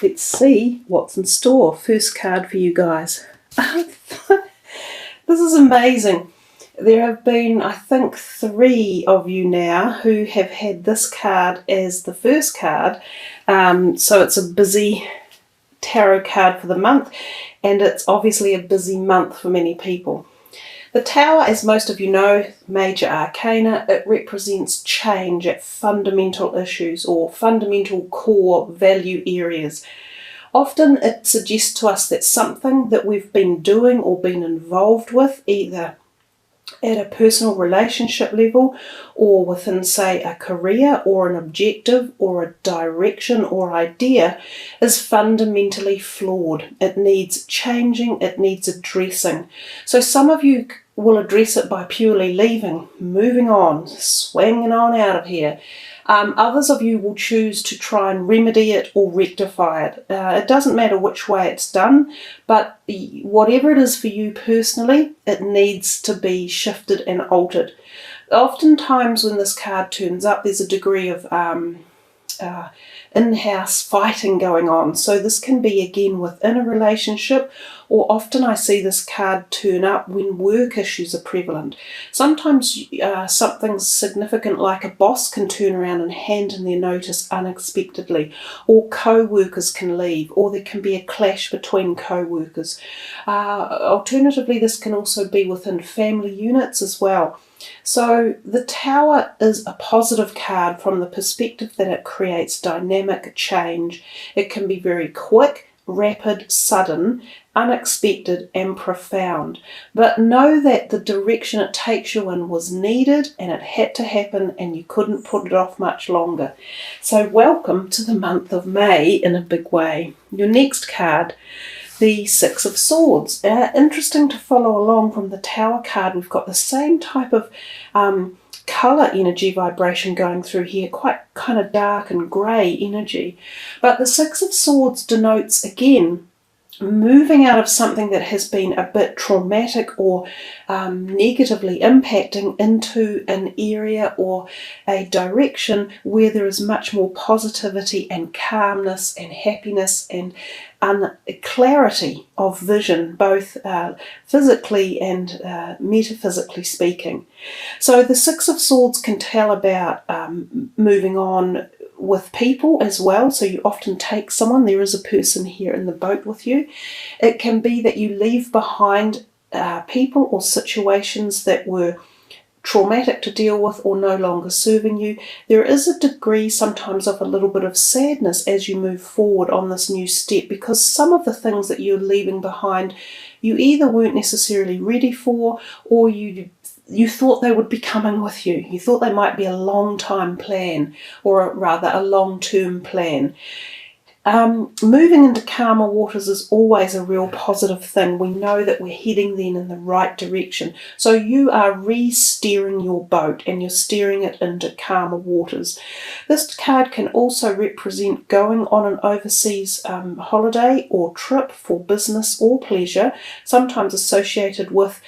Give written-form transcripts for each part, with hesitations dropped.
let's see what's in store. First card for you guys. This is amazing. There have been, I think, 3 of you now who have had this card as the first card. So it's a busy tarot card for the month, and it's obviously a busy month for many people. The Tower, as most of you know, major arcana, it represents change at fundamental issues or fundamental core value areas. Often it suggests to us that something that we've been doing or been involved with, either at a personal relationship level or within, say, a career or an objective or a direction or idea, is fundamentally flawed. It needs changing, it needs addressing. So some of you will address it by purely leaving, moving on, swinging on out of here. Others of you will choose to try and remedy it or rectify it. It doesn't matter which way it's done, but whatever it is for you personally, it needs to be shifted and altered. Oftentimes when this card turns up, there's a degree of in-house fighting going on. So this can be again within a relationship, or often I see this card turn up when work issues are prevalent. Sometimes something significant like a boss can turn around and hand in their notice unexpectedly, or co-workers can leave, or there can be a clash between co-workers. Alternatively, this can also be within family units as well. So the Tower is a positive card from the perspective that it creates dynamic change. It can be very quick, rapid, sudden, unexpected and profound. But know that the direction it takes you in was needed and it had to happen and you couldn't put it off much longer. So welcome to the month of May in a big way. Your next card, the Six of Swords. Interesting to follow along from the Tower card. We've got the same type of colour energy vibration going through here, quite kind of dark and grey energy. But the Six of Swords denotes, again, moving out of something that has been a bit traumatic or negatively impacting into an area or a direction where there is much more positivity and calmness and happiness and clarity of vision, both physically and metaphysically speaking. So the Six of Swords can tell about moving on with people as well. So you often take someone, there is a person here in the boat with you. It can be that you leave behind people or situations that were traumatic to deal with or no longer serving you. There is a degree sometimes of a little bit of sadness as you move forward on this new step, because some of the things that you're leaving behind you either weren't necessarily ready for, or you thought they would be coming with you. You thought they might be a long-time plan, or rather a long-term plan. Moving into calmer waters is always a real positive thing. We know that we're heading then in the right direction. So you are re-steering your boat and you're steering it into calmer waters. This card can also represent going on an overseas holiday or trip for business or pleasure, sometimes associated with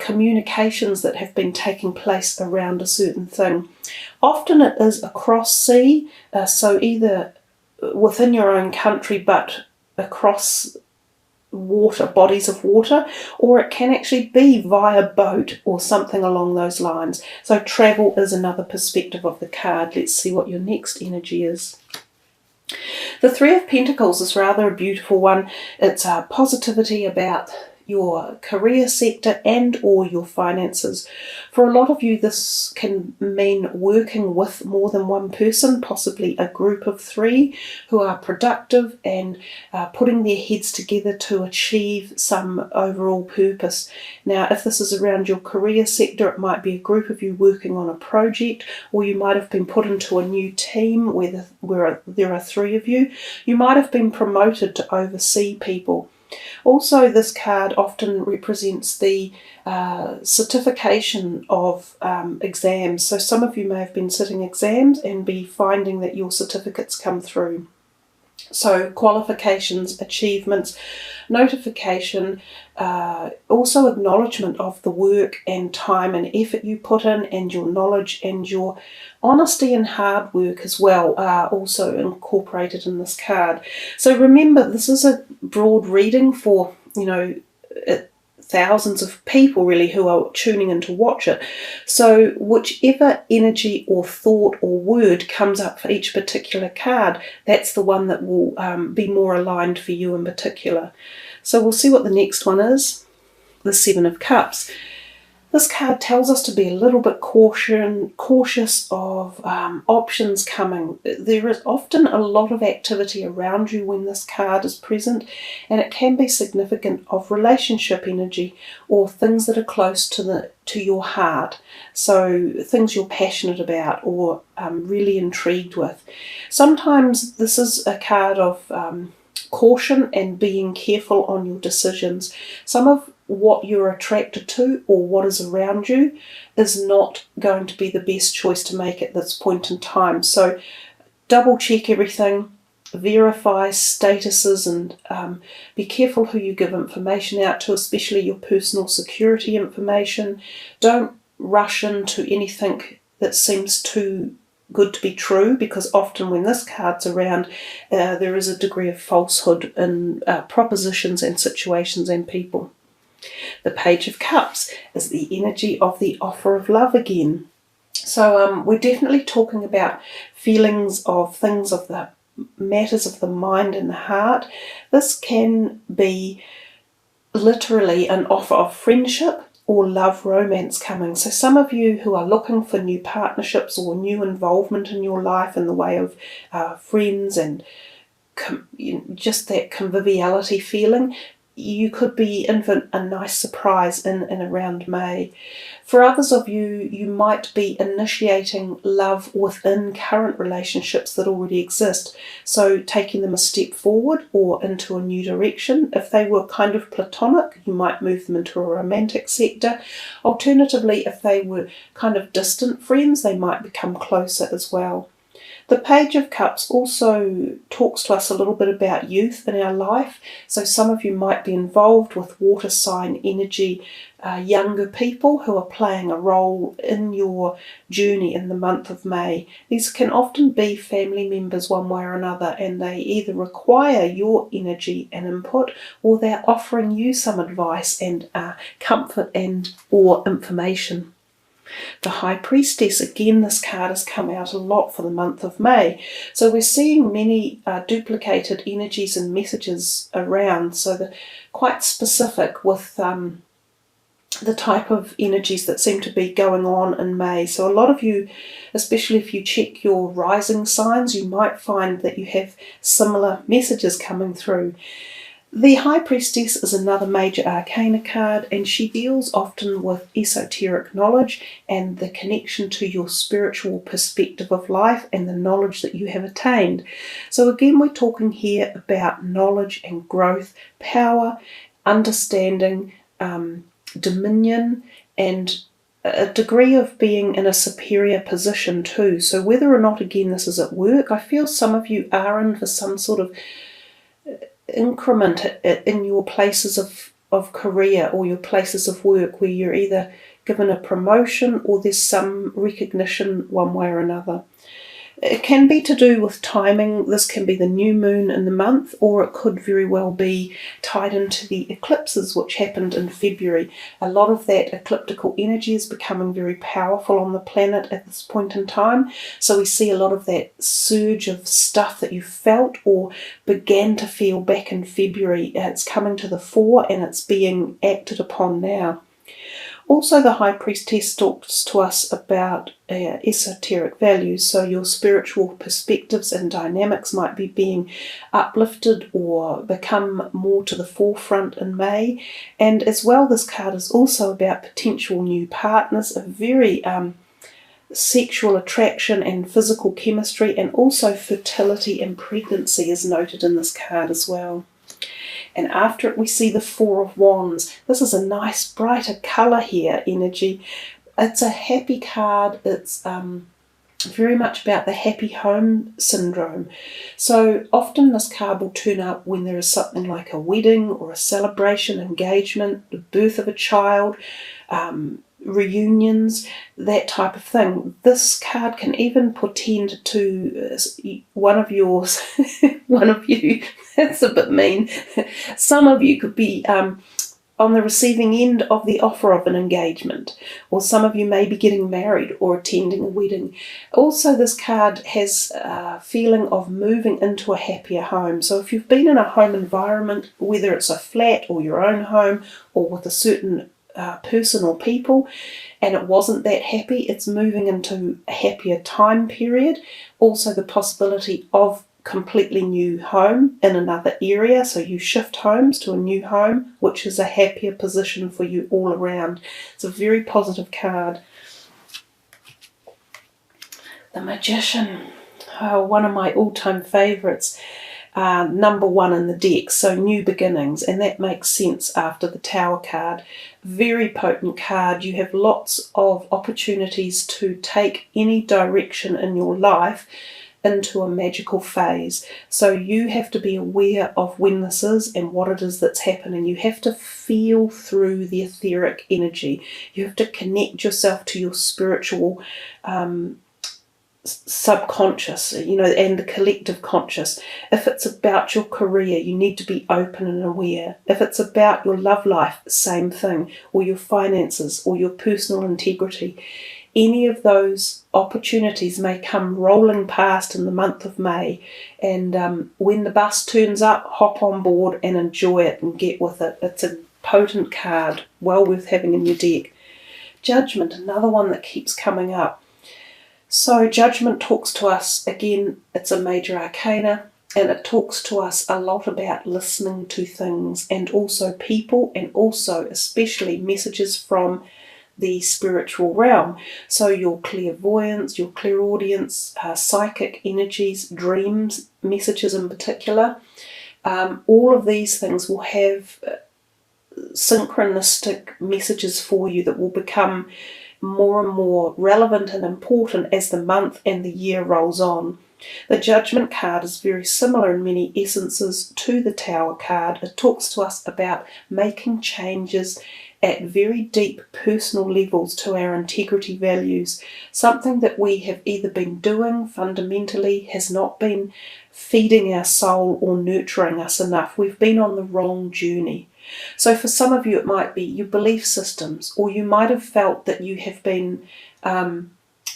communications that have been taking place around a certain thing. Often it is across sea, so either within your own country but across water, bodies of water, or it can actually be via boat or something along those lines. So travel is another perspective of the card. Let's see what your next energy is. The Three of Pentacles is rather a beautiful one. It's positivity about your career sector and or your finances. For a lot of you, this can mean working with more than one person, possibly a group of 3 who are productive and putting their heads together to achieve some overall purpose. Now, if this is around your career sector, it might be a group of you working on a project, or you might have been put into a new team where there are 3 of you. You might have been promoted to oversee people. Also, this card often represents the certification of exams. So some of you may have been sitting exams and be finding that your certificates come through. So qualifications, achievements, notification, also acknowledgement of the work and time and effort you put in, and your knowledge and your honesty and hard work as well are also incorporated in this card. So remember, this is a broad reading for, thousands of people really who are tuning in to watch it. So whichever energy or thought or word comes up for each particular card, that's the one that will be more aligned for you in particular. So we'll see what the next one is, the Seven of Cups. This card tells us to be a little bit cautious of options coming. There is often a lot of activity around you when this card is present, and it can be significant of relationship energy or things that are close to your heart. So things you're passionate about or really intrigued with. Sometimes this is a card of caution and being careful on your decisions. Some of what you're attracted to or what is around you is not going to be the best choice to make at this point in time. So double check everything, verify statuses, and be careful who you give information out to, especially your personal security information. Don't rush into anything that seems too good to be true, because often when this card's around, there is a degree of falsehood in propositions and situations and people. The Page of Cups is the energy of the offer of love again. So we're definitely talking about feelings of things of the matters of the mind and the heart. This can be literally an offer of friendship or love romance coming. So some of you who are looking for new partnerships or new involvement in your life in the way of friends and just that conviviality feeling, you could be in for a nice surprise in around May. For others of you, you might be initiating love within current relationships that already exist. So taking them a step forward or into a new direction. If they were kind of platonic, you might move them into a romantic sector. Alternatively, if they were kind of distant friends, they might become closer as well. The Page of Cups also talks to us a little bit about youth in our life. So some of you might be involved with water sign energy, younger people who are playing a role in your journey in the month of May. These can often be family members one way or another, and they either require your energy and input, or they're offering you some advice and comfort and or information. The High Priestess, again, this card has come out a lot for the month of May. So we're seeing many duplicated energies and messages around. So they're quite specific with the type of energies that seem to be going on in May. So a lot of you, especially if you check your rising signs, you might find that you have similar messages coming through. The High Priestess is another major arcana card, and she deals often with esoteric knowledge and the connection to your spiritual perspective of life and the knowledge that you have attained. So again, we're talking here about knowledge and growth, power, understanding, dominion, and a degree of being in a superior position too. So whether or not, again, this is at work, I feel some of you are in for some sort of increment in your places of career or your places of work, where you're either given a promotion or there's some recognition one way or another. It can be to do with timing. This can be the new moon in the month, or it could very well be tied into the eclipses which happened in February. A lot of that ecliptical energy is becoming very powerful on the planet at this point in time. So we see a lot of that surge of stuff that you felt or began to feel back in February. It's coming to the fore and it's being acted upon now. Also, the High Priestess talks to us about esoteric values, so your spiritual perspectives and dynamics might be being uplifted or become more to the forefront in May. And as well, this card is also about potential new partners, a very sexual attraction and physical chemistry, and also fertility and pregnancy is noted in this card as well. And after it, we see the Four of Wands. This is a nice, brighter colour here, energy. It's a happy card. It's very much about the happy home syndrome. So often this card will turn up when there is something like a wedding or a celebration, engagement, the birth of a child, reunions, that type of thing. This card can even portend to one of yours, one of you, that's a bit mean. Some of you could be on the receiving end of the offer of an engagement, or some of you may be getting married or attending a wedding. Also, this card has a feeling of moving into a happier home. So if you've been in a home environment, whether it's a flat or your own home or with a certain person or people, and it wasn't that happy, it's moving into a happier time period. Also the possibility of completely new home in another area, so you shift homes to a new home, which is a happier position for you all around. It's a very positive card. The Magician, one of my all-time favourites, number one in the deck, so new beginnings, and that makes sense after the Tower card. Very potent card. You have lots of opportunities to take any direction in your life into a magical phase. So you have to be aware of when this is and what it is that's happening. You have to feel through the etheric energy. You have to connect yourself to your spiritual subconscious, and the collective conscious. If it's about your career, you need to be open and aware. If it's about your love life, same thing, or your finances or your personal integrity. Any of those opportunities may come rolling past in the month of May, and when the bus turns up, hop on board and enjoy it and get with it. It's a potent card, well worth having in your deck. Judgment, another one that keeps coming up. So Judgment talks to us, again, it's a major arcana, and it talks to us a lot about listening to things and also people, and also especially messages from the spiritual realm. So your clairvoyance, your clairaudience, psychic energies, dreams, messages in particular, all of these things will have synchronistic messages for you that will become more and more relevant and important as the month and the year rolls on. The Judgment card is very similar in many essences to the Tower card. It talks to us about making changes at very deep personal levels to our integrity values. Something that we have either been doing fundamentally has not been feeding our soul or nurturing us enough. We've been on the wrong journey. So for some of you it might be your belief systems, or you might have felt that you have been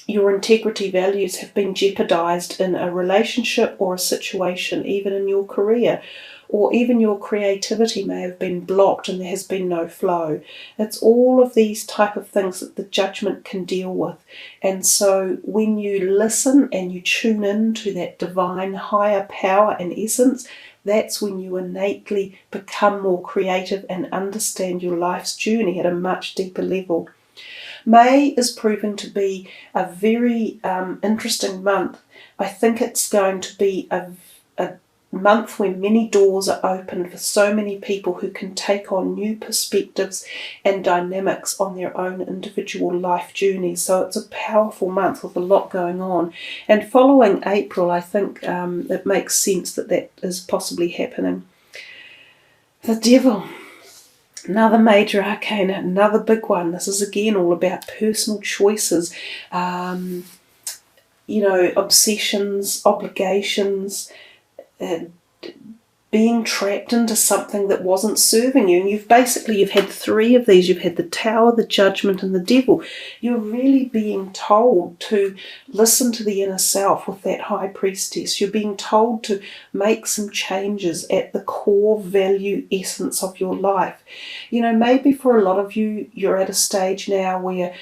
your integrity values have been jeopardized in a relationship or a situation, even in your career, or even your creativity may have been blocked and there has been no flow. It's all of these type of things that the Judgment can deal with. And so when you listen and you tune in to that divine higher power and essence, that's when you innately become more creative and understand your life's journey at a much deeper level. May is proving to be a very interesting month. I think it's going to be a month when many doors are open for so many people who can take on new perspectives and dynamics on their own individual life journeys. So it's a powerful month with a lot going on. And following April, I think it makes sense that that is possibly happening. The Devil. Another major arcana, another big one. This is again all about personal choices, obsessions, obligations, being trapped into something that wasn't serving you. And you've had three of these. You've had the Tower, the Judgment, and the Devil. You're really being told to listen to the inner self with that High Priestess. You're being told to make some changes at the core value essence of your life. Maybe for a lot of you, you're at a stage now where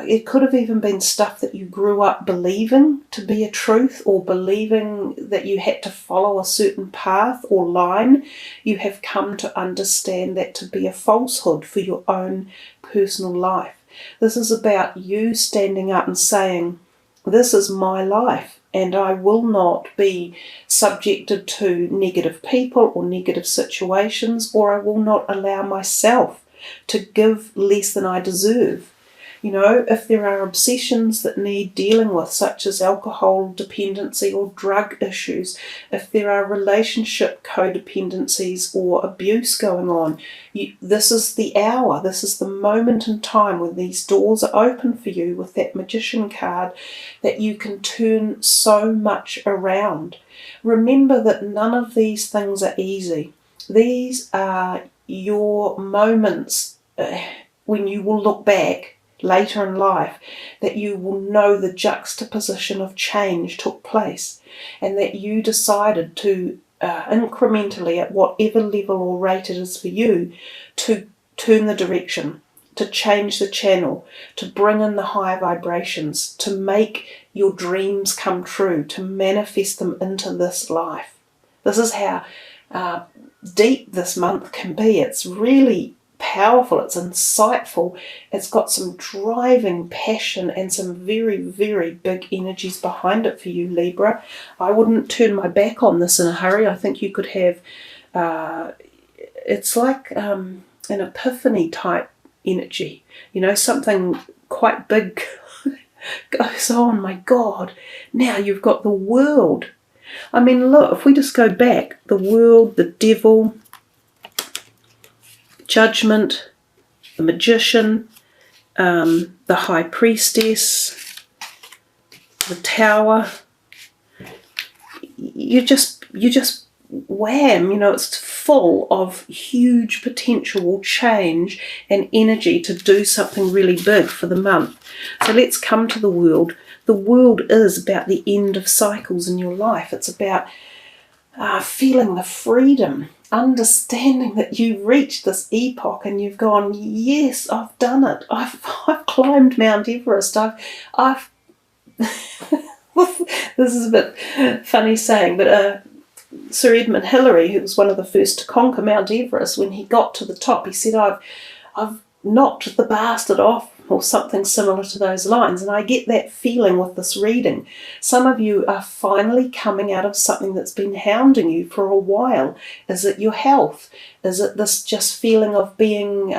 it could have even been stuff that you grew up believing to be a truth, or believing that you had to follow a certain path or line. You have come to understand that to be a falsehood for your own personal life. This is about you standing up and saying, this is my life, and I will not be subjected to negative people or negative situations, or I will not allow myself to give less than I deserve. You know, if there are obsessions that need dealing with, such as alcohol dependency or drug issues, if there are relationship codependencies or abuse going on, this is the hour, this is the moment in time when these doors are open for you with that Magician card, that you can turn so much around. Remember that none of these things are easy. These are your moments when you will look back later in life, that you will know the juxtaposition of change took place, and that you decided to incrementally, at whatever level or rate it is for you, to turn the direction, to change the channel, to bring in the higher vibrations, to make your dreams come true, to manifest them into this life. This is how deep this month can be. It's really powerful, it's insightful, it's got some driving passion and some very, very big energies behind it for you, Libra. I wouldn't turn my back on this in a hurry. I think you could have, it's like an epiphany type energy, you know, something quite big goes on. My God, now you've got the world. I mean, look, if we just go back, the world, the devil, Judgment, the Magician, the High Priestess, the Tower. You just wham, you know, it's full of huge potential change and energy to do something really big for the month. So let's come to the world. The world is about the end of cycles in your life. It's about feeling the freedom, understanding that you've reached this epoch and you've gone, yes, I've done it. I've climbed Mount Everest. I've this is a bit funny saying, but Sir Edmund Hillary, who was one of the first to conquer Mount Everest, when he got to the top, he said, I've knocked the bastard off, or something similar to those lines. And I get that feeling with this reading. Some of you are finally coming out of something that's been hounding you for a while. Is it your health? Is it this just feeling of being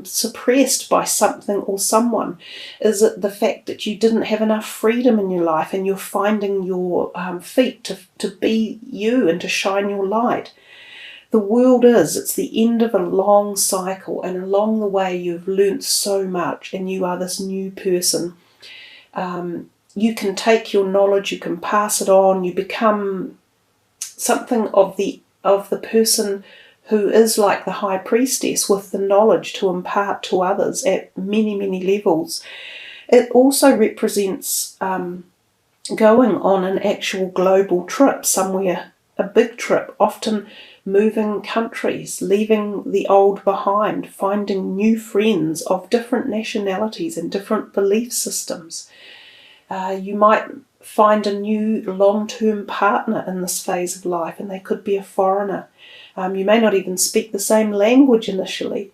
suppressed by something or someone? Is it the fact that you didn't have enough freedom in your life and you're finding your feet to be you and to shine your light? The world it's the end of a long cycle, and along the way you've learnt so much and you are this new person. You can take your knowledge, you can pass it on, you become something of the person who is like the High Priestess, with the knowledge to impart to others at many, many levels. It also represents going on an actual global trip somewhere, a big trip, often moving countries, leaving the old behind, finding new friends of different nationalities and different belief systems. You might find a new long-term partner in this phase of life, and they could be a foreigner. You may not even speak the same language initially.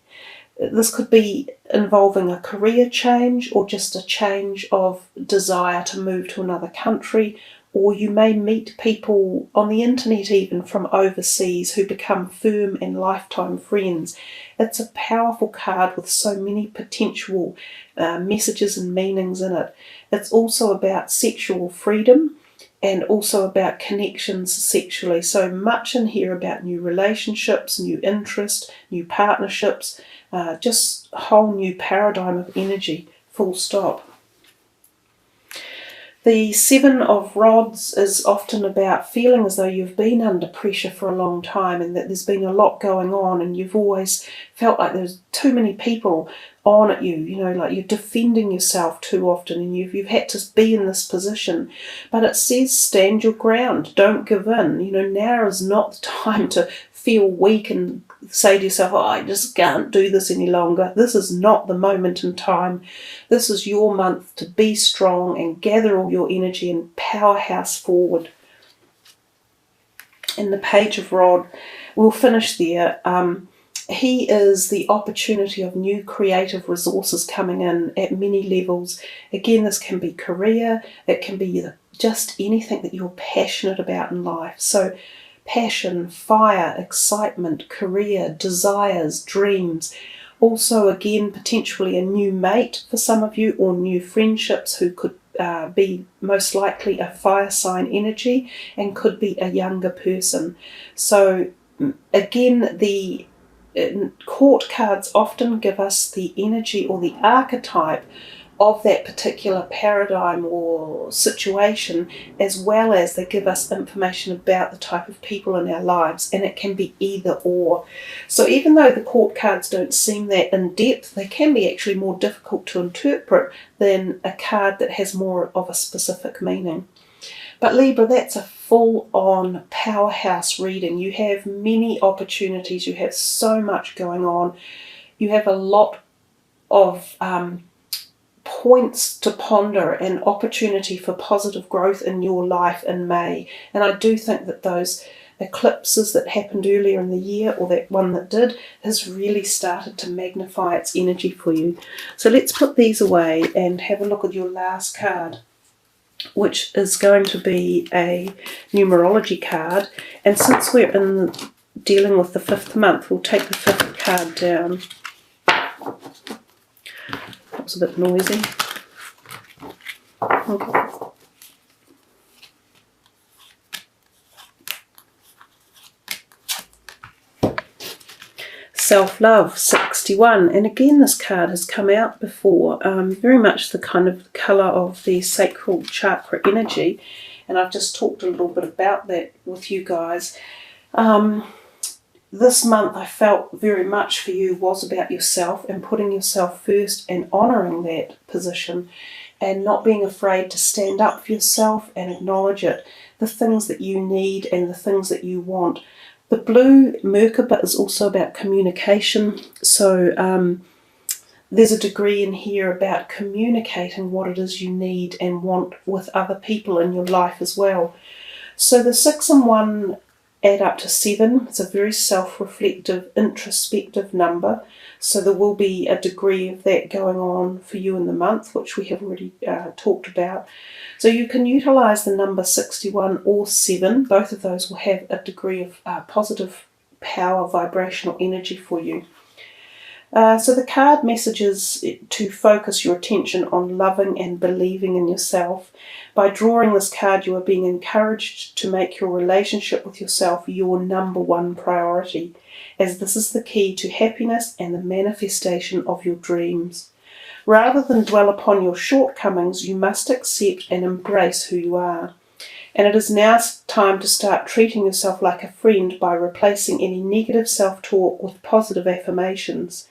This could be involving a career change or just a change of desire to move to another country, or you may meet people on the internet even from overseas who become firm and lifetime friends. It's a powerful card with so many potential messages and meanings in it. It's also about sexual freedom and also about connections sexually. So much in here about new relationships, new interest, new partnerships, just a whole new paradigm of energy, full stop. The Seven of Rods is often about feeling as though you've been under pressure for a long time and that there's been a lot going on and you've always felt like there's too many people on at you, you know, like you're defending yourself too often and you've had to be in this position. But it says stand your ground, don't give in. You know, now is not the time to feel weak and say to yourself, oh, I just can't do this any longer. This is not the moment in time. This is your month to be strong and gather all your energy and powerhouse forward. In the Page of Rod, we'll finish there. He is the opportunity of new creative resources coming in at many levels. Again, this can be career, it can be just anything that you're passionate about in life. So passion, fire, excitement, career, desires, dreams, Also, again, potentially a new mate for some of you, or new friendships who could be most likely a fire sign energy and could be a younger person. So again, the court cards often give us the energy or the archetype of that particular paradigm or situation, as well as they give us information about the type of people in our lives, and it can be either or. So even though the court cards don't seem that in depth, they can be actually more difficult to interpret than a card that has more of a specific meaning. But Libra, that's a full-on powerhouse reading. You have many opportunities, you have so much going on, you have a lot of points to ponder and opportunity for positive growth in your life in May. And I do think that those eclipses that happened earlier in the year, or that one that did, has really started to magnify its energy for you. So let's put these away and have a look at your last card, which is going to be a numerology card. And since we're dealing with the 5th month, we'll take the 5th card down. That was a bit noisy. Okay. Self-love, 61. And again, this card has come out before, very much the kind of colour of the sacral chakra energy. And I've just talked a little bit about that with you guys. This month I felt very much for you was about yourself and putting yourself first and honouring that position and not being afraid to stand up for yourself and acknowledge it, the things that you need and the things that you want. The blue Merkaba is also about communication, so there's a degree in here about communicating what it is you need and want with other people in your life as well. So the 6 and 1 add up to 7. It's a very self-reflective, introspective number. So there will be a degree of that going on for you in the month, which we have already talked about. So you can utilise the number 61 or 7. Both of those will have a degree of positive power, vibrational energy for you. So the card message is to focus your attention on loving and believing in yourself. By drawing this card, you are being encouraged to make your relationship with yourself your number 1 priority, as this is the key to happiness and the manifestation of your dreams. Rather than dwell upon your shortcomings, you must accept and embrace who you are. And it is now time to start treating yourself like a friend by replacing any negative self-talk with positive affirmations.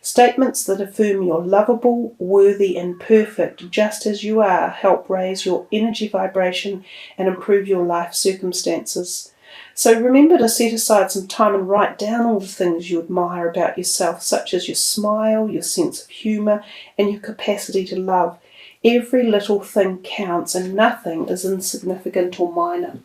Statements that affirm you're lovable, worthy and perfect just as you are help raise your energy vibration and improve your life circumstances. So remember to set aside some time and write down all the things you admire about yourself, such as your smile, your sense of humour and your capacity to love. Every little thing counts and nothing is insignificant or minor.